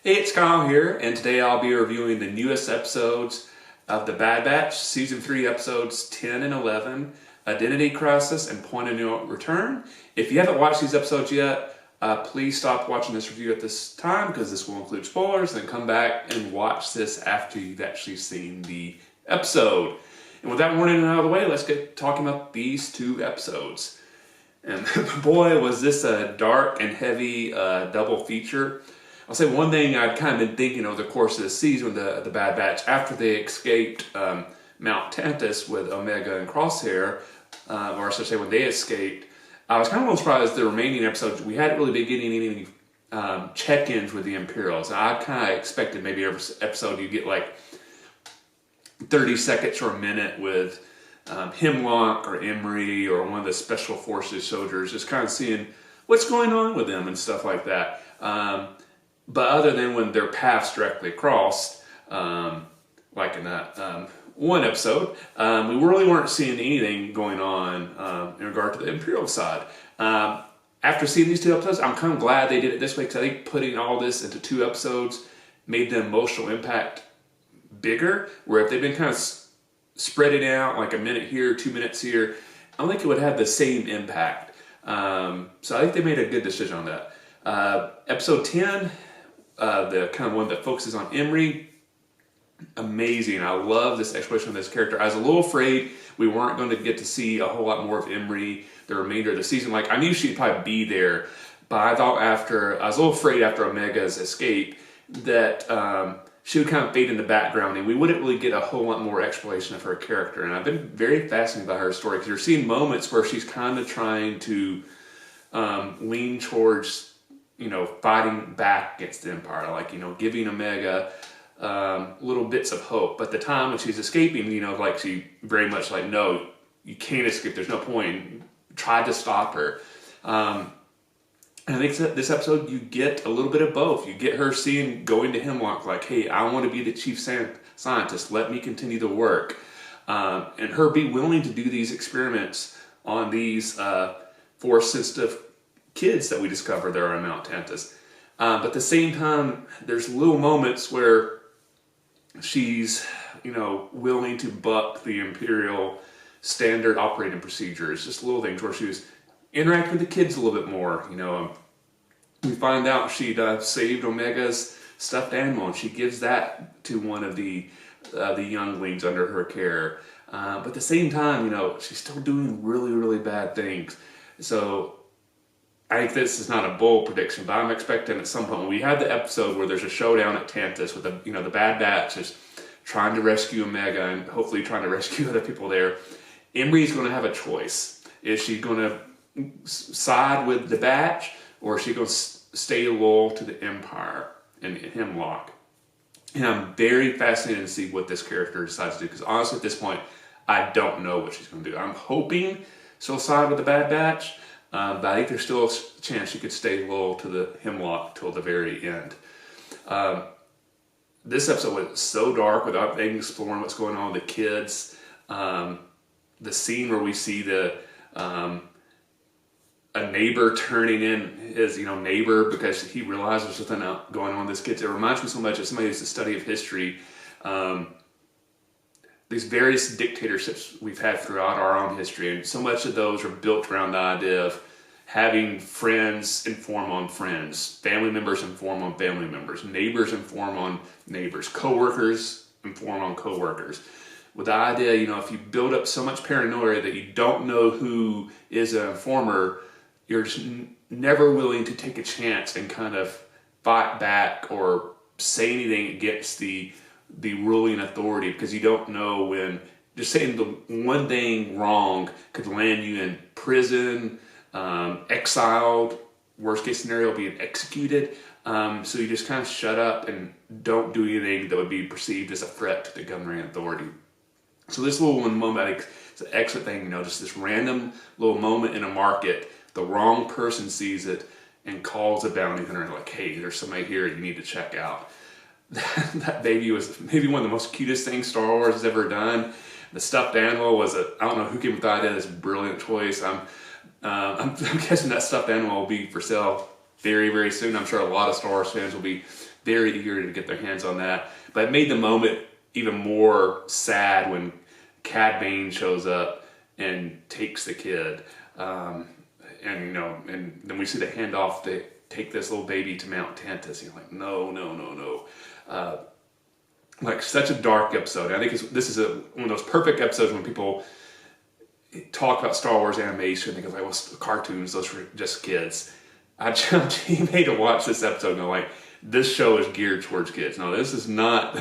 Hey, it's Kyle here, and today I'll be reviewing the newest episodes of The Bad Batch, Season 3, Episodes 10 and 11, Identity Crisis, and Point of No Return. If you haven't watched these episodes yet, please stop watching this review at this time, because this will include spoilers, and come back and watch this after you've actually seen the episode. And with that warning out of the way, let's get talking about these two episodes. And boy, was this a dark and heavy double feature. I'll say one thing I'd kind of been thinking over the course of the season, the Bad Batch, after they escaped Mount Tantus with Omega and Crosshair, or I should say when they escaped, I was kind of a little surprised the remaining episodes, we hadn't really been getting any check-ins with the Imperials. I kind of expected maybe every episode you'd get like 30 seconds or a minute with Hemlock or Emery or one of the Special Forces soldiers, just kind of seeing what's going on with them and stuff like that. But other than when their paths directly crossed, like in that one episode, we really weren't seeing anything going on in regard to the Imperial side. After seeing these two episodes, I'm kind of glad they did it this way, because I think putting all this into two episodes made the emotional impact bigger, where if they've been kind of spread it out, like a minute here, 2 minutes here, I don't think it would have the same impact. So I think they made a good decision on that. Episode 10, the kind of one that focuses on Emery, amazing. I love this exploration of this character. I was a little afraid we weren't going to get to see a whole lot more of Emery the remainder of the season. Like, I knew she'd probably be there, but I thought I was a little afraid after Omega's escape that she would kind of fade in the background and we wouldn't really get a whole lot more exploration of her character. And I've been very fascinated by her story, because you're seeing moments where she's kind of trying to lean towards, fighting back against the Empire, like, giving Omega little bits of hope. But the time when she's escaping, like, she very much like, no, you can't escape, there's no point, tried to stop her. And I think that this episode, you get a little bit of both. You get her going to Hemlock like, hey, I want to be the chief scientist, let me continue the work. And her be willing to do these experiments on these Force-sensitive kids that we discover there on Mount Tantus. But at the same time, there's little moments where she's, willing to buck the Imperial standard operating procedures. Just little things where she was interacting with the kids a little bit more. We find out she'd saved Omega's stuffed animal, and she gives that to one of the younglings under her care. But at the same time, she's still doing really, really bad things. So I think this is not a bold prediction, but I'm expecting at some point, when we have the episode where there's a showdown at Tantus with the Bad Batch is trying to rescue Omega and hopefully trying to rescue other people there, Emery's going to have a choice. Is she going to side with the Batch, or is she going to stay loyal to the Empire and Hemlock? And I'm very fascinated to see what this character decides to do, because honestly at this point I don't know what she's going to do. I'm hoping she'll side with the Bad Batch, but I think there's still a chance she could stay loyal to the Hemlock till the very end. This episode was so dark without exploring what's going on with the kids. The scene where we see a neighbor turning in his neighbor because he realizes there's something going on with this kid. It reminds me so much of somebody who's a study of history. These various dictatorships we've had throughout our own history, and so much of those are built around the idea of having friends inform on friends, family members inform on family members, neighbors inform on neighbors, co-workers inform on co-workers. With the idea, if you build up so much paranoia that you don't know who is an informer, you're just never willing to take a chance and kind of fight back or say anything against the ruling authority, because you don't know when just saying the one thing wrong could land you in prison, exiled, worst case scenario, being executed. So you just kind of shut up and don't do anything that would be perceived as a threat to the governing authority. So this little one moment, I think it's an excellent thing, just this random little moment in a market, the wrong person sees it and calls a bounty hunter like, hey, there's somebody here you need to check out. That baby was maybe one of the most cutest things Star Wars has ever done. The stuffed animal was I don't know who came with the idea, this brilliant choice. I'm guessing that stuffed animal will be for sale very, very soon. I'm sure a lot of Star Wars fans will be very eager to get their hands on that. But it made the moment even more sad when Cad Bane shows up and takes the kid. And you know, and then we see the handoff to take this little baby to Mount Tantus. And you're like, no. Like such a dark episode. I think this is one of those perfect episodes when people talk about Star Wars animation. They go like, well, cartoons, those were just kids. I challenge anybody to watch this episode and go like, this show is geared towards kids. No, this is not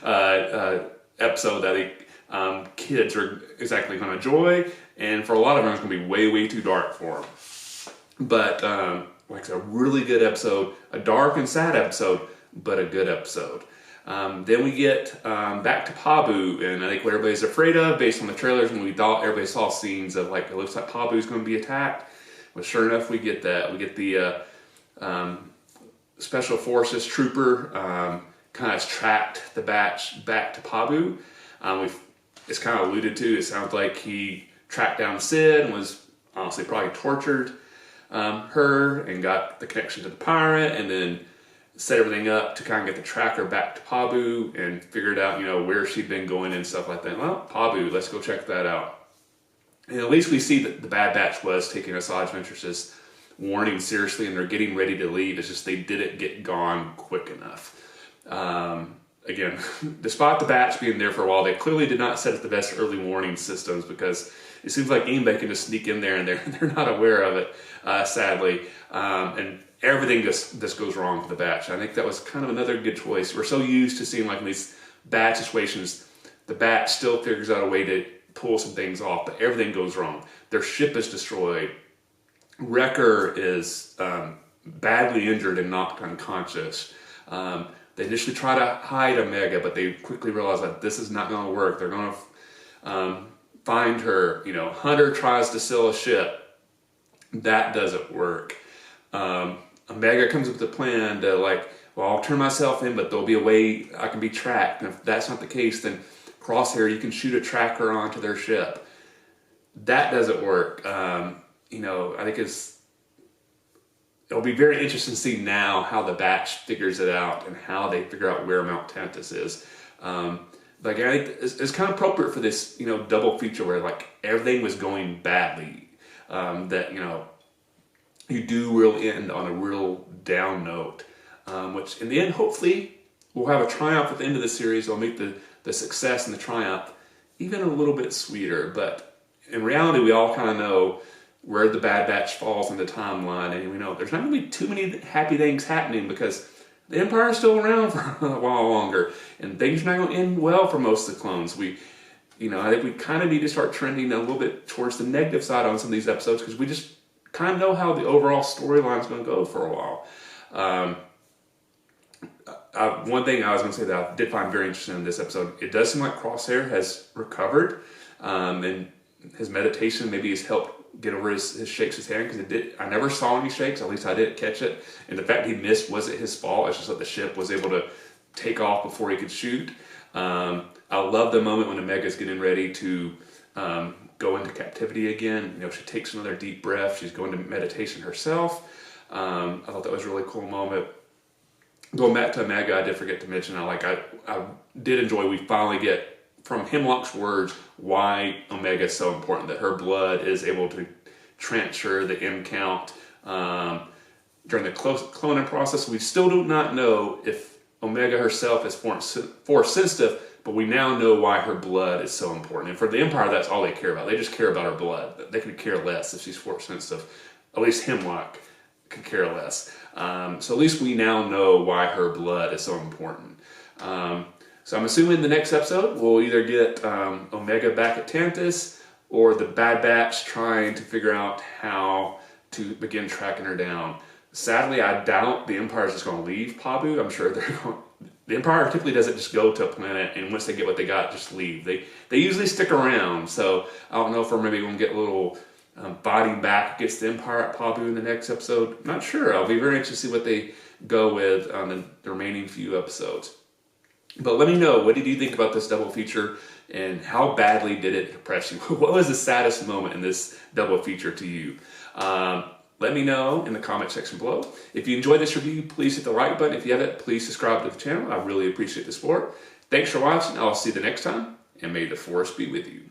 episode that I think kids are exactly going to enjoy, and for a lot of them, it's going to be way too dark for them. But like it's a really good episode, a dark and sad episode, but a good episode. Then we get back to Pabu, and I think what everybody's afraid of, based on the trailers, when we thought everybody saw scenes of like, it looks like Pabu's going to be attacked. But sure enough, we get that. We get the Special Forces trooper kind of tracked the batch back to Pabu. It's kind of alluded to. It sounds like he tracked down Sid and was honestly probably tortured her and got the connection to the pirate, and then set everything up to kind of get the tracker back to Pabu and figured out, you know, where she'd been going and stuff like that. Well, Pabu, let's go check that out. And at least we see that the Bad Batch was taking Asajj Ventress's warning seriously, and they're getting ready to leave. It's just they didn't get gone quick enough. Again, despite the Batch being there for a while, they clearly did not set up the best early warning systems, because it seems like anybody can just sneak in there and they're not aware of it, sadly. And everything just goes wrong for the Batch. I think that was kind of another good choice. We're so used to seeing like in these bad situations, the Batch still figures out a way to pull some things off, but everything goes wrong. Their ship is destroyed. Wrecker is badly injured and knocked unconscious. They initially try to hide Omega, but they quickly realize that this is not going to work. They're going to find her. You know, Hunter tries to steal a ship. That doesn't work. Omega comes up with a plan to like, well, I'll turn myself in, but there'll be a way I can be tracked. And if that's not the case, then Crosshair, you can shoot a tracker onto their ship. That doesn't work. You know, I think it'll be very interesting to see now how the Batch figures it out and how they figure out where Mount Tantus is. Like I think it's kind of appropriate for this, you know, double feature where like everything was going badly. That, you know, you do really end on a real down note, which in the end, hopefully, we'll have a triumph at the end of the series. It'll make the success and the triumph even a little bit sweeter. But in reality, we all kind of know where the Bad Batch falls in the timeline, and we know there's not going to be too many happy things happening because the Empire is still around for a while longer, and things are not going to end well for most of the clones. You know, I think we kind of need to start trending a little bit towards the negative side on some of these episodes because we just kind of know how the overall storyline is going to go for a while. One thing I was going to say that I did find very interesting in this episode, it does seem like Crosshair has recovered, and his meditation maybe has helped get over his shakes his hand, because I never saw any shakes, at least I didn't catch it, and the fact he missed wasn't his fault. It's just that the ship was able to take off before he could shoot. I love the moment when Omega's getting ready to go into captivity again. You know, she takes another deep breath. She's going to meditation herself. I thought that was a really cool moment. Going back to Omega, I did forget to mention, I did enjoy, we finally get from Hemlock's words why Omega is so important, that her blood is able to transfer the M count during the cloning process. We still do not know if Omega herself is force sensitive, but we now know why her blood is so important. And for the Empire, that's all they care about. They just care about her blood. They could care less if she's force sensitive. At least Hemlock could care less. So at least we now know why her blood is so important. So I'm assuming the next episode we'll either get Omega back at Tantus, or the Bad Batch trying to figure out how to begin tracking her down. Sadly, I doubt the Empire is just going to leave Pabu. I'm sure they're going. The Empire typically doesn't just go to a planet and once they get what they got, just leave. They usually stick around. So I don't know if we're maybe going to get a little fighting back against the Empire at Pabu in the next episode. Not sure. I'll be very interested to see what they go with on the remaining few episodes. But let me know, what did you think about this double feature, and how badly did it depress you? What was the saddest moment in this double feature to you? let me know in the comment section below. If you enjoyed this review, please hit the like button. If you haven't, please subscribe to the channel. I really appreciate the support. Thanks for watching. I'll see you the next time, and may the force be with you.